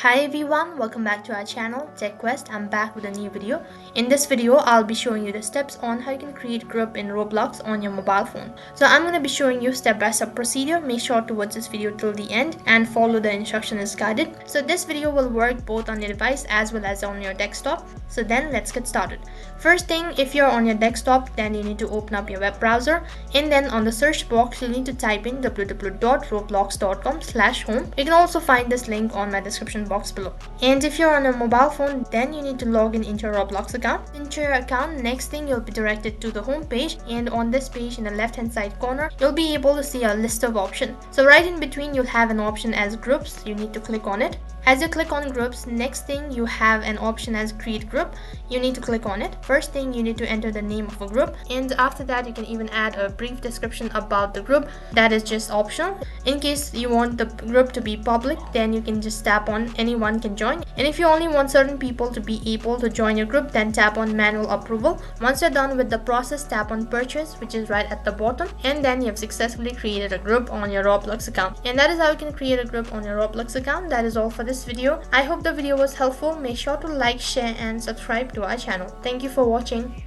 Hi everyone, welcome back to our channel TechQuest. I'm back with a new video. In this video, I'll be showing you the steps on how you can create group in Roblox on your mobile phone. So I'm going to be showing you step-by-step procedure. Make sure to watch this video till the end and follow the instruction as guided. So this video will work both on your device as well as on your desktop. So then let's get started. First thing, if you're on your desktop, then you need to open up your web browser, and then on the search box, you need to type in www.roblox.com/home. You can also find this link on my description box below. And if you're on a mobile phone, then you need to log in into your Roblox account. Into your account, next thing you'll be directed to the home page, and on this page in the left hand side corner, you'll be able to see a list of options. So right in between, you'll have an option as groups. You need to click on it. As you click on groups, next thing you have an option as create group. You need to click on it. First thing, you need to enter the name of a group, and after that you can even add a brief description about the group. That is just optional. In case you want the group to be public, then you can just tap on anyone can join, and if you only want certain people to be able to join your group, then tap on manual approval. Once you're done with the process, tap on purchase, which is right at the bottom, and then you have successfully created a group on your Roblox account. And that is how you can create a group on your Roblox account. That is all for this video. I hope the video was helpful. Make sure to like, share and subscribe to our channel. Thank you for watching.